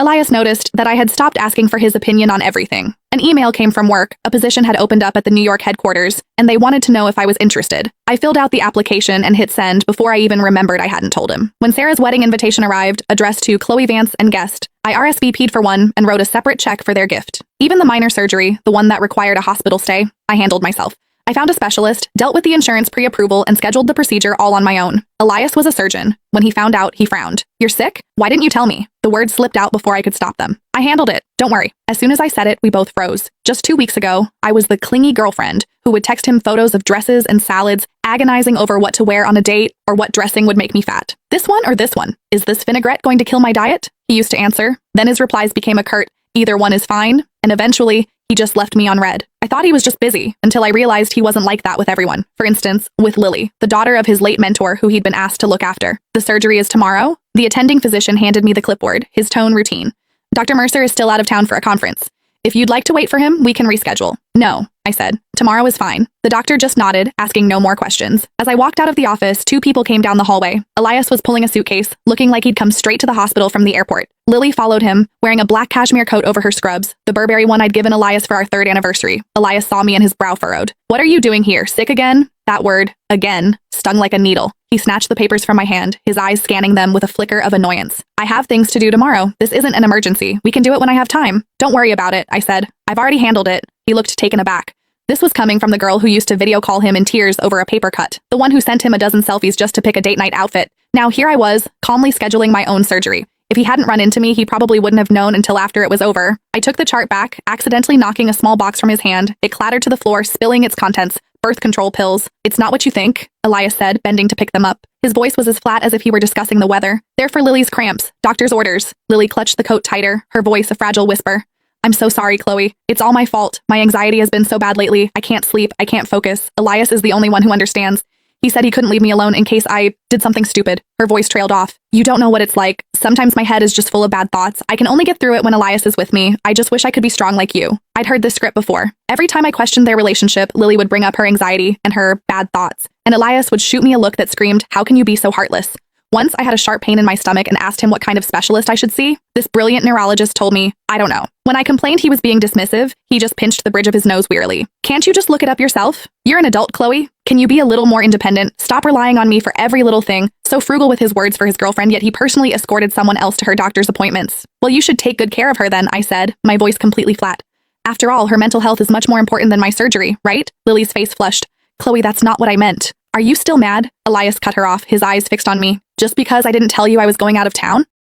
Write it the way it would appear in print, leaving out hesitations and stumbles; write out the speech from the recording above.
Elias noticed that I had stopped asking for his opinion on everything. An email came from work, a position had opened up at the New York headquarters, and they wanted to know if I was interested. I filled out the application and hit send before I even remembered I hadn't told him. When Sarah's wedding invitation arrived, addressed to Chloe Vance and guest, I RSVP'd for one and wrote a separate check for their gift. Even the minor surgery, the one that required a hospital stay, I handled myself. I found a specialist, dealt with the insurance pre-approval, and scheduled the procedure all on my own. Elias was a surgeon. When he found out, he frowned. "You're sick? Why didn't you tell me?" The words slipped out before I could stop them. "I handled it. Don't worry." As soon as I said it, we both froze. Just 2 weeks ago, I was the clingy girlfriend who would text him photos of dresses and salads, agonizing over what to wear on a date or what dressing would make me fat. "This one or this one? Is this vinaigrette going to kill my diet?" He used to answer. Then his replies became a curt, "Either one is fine," and eventually, he just left me on red. I thought he was just busy, until I realized he wasn't like that with everyone. For instance, with Lily, the daughter of his late mentor who he'd been asked to look after. "The surgery is tomorrow?" The attending physician handed me the clipboard, his tone routine. "Dr. Mercer is still out of town for a conference. If you'd like to wait for him, we can reschedule." "No," I said. "Tomorrow is fine." The doctor just nodded, asking no more questions. As I walked out of the office, 2 people came down the hallway. Elias was pulling a suitcase, looking like he'd come straight to the hospital from the airport. Lily followed him, wearing a black cashmere coat over her scrubs, the Burberry one I'd given Elias for our 3rd anniversary. Elias saw me and his brow furrowed. "What are you doing here? Sick again?" That word, again, stung like a needle. He snatched the papers from my hand, his eyes scanning them with a flicker of annoyance. "I have things to do tomorrow. This isn't an emergency. We can do it when I have time." "Don't worry about it," I said. "I've already handled it." He looked taken aback. This was coming from the girl who used to video call him in tears over a paper cut, the one who sent him a dozen selfies just to pick a date night outfit. Now here I was, calmly scheduling my own surgery. If he hadn't run into me, he probably wouldn't have known until after it was over. I took the chart back, accidentally knocking a small box from his hand. It clattered to the floor, spilling its contents. "Birth control pills. It's not what you think," Elias said, bending to pick them up. His voice was as flat as if he were discussing the weather. "They're for Lily's cramps. Doctor's orders." Lily clutched the coat tighter, her voice a fragile whisper. "I'm so sorry, Chloe. It's all my fault. My anxiety has been so bad lately. I can't sleep. I can't focus. Elias is the only one who understands. He said he couldn't leave me alone in case I did something stupid." Her voice trailed off. "You don't know what it's like. Sometimes my head is just full of bad thoughts. I can only get through it when Elias is with me. I just wish I could be strong like you." I'd heard this script before. Every time I questioned their relationship, Lily would bring up her anxiety and her bad thoughts, and Elias would shoot me a look that screamed, "How can you be so heartless?" Once I had a sharp pain in my stomach and asked him what kind of specialist I should see. This brilliant neurologist told me, "I don't know." When I complained he was being dismissive, he just pinched the bridge of his nose wearily. "Can't you just look it up yourself? You're an adult, Chloe. Can you be a little more independent? Stop relying on me for every little thing." So frugal with his words for his girlfriend, yet he personally escorted someone else to her doctor's appointments. "Well, you should take good care of her then," I said, my voice completely flat. "After all, her mental health is much more important than my surgery, right?" Lily's face flushed. "Chloe, that's not what I meant." "Are you still mad?" Elias cut her off, his eyes fixed on me. "Just because I didn't tell you I was going out of town?"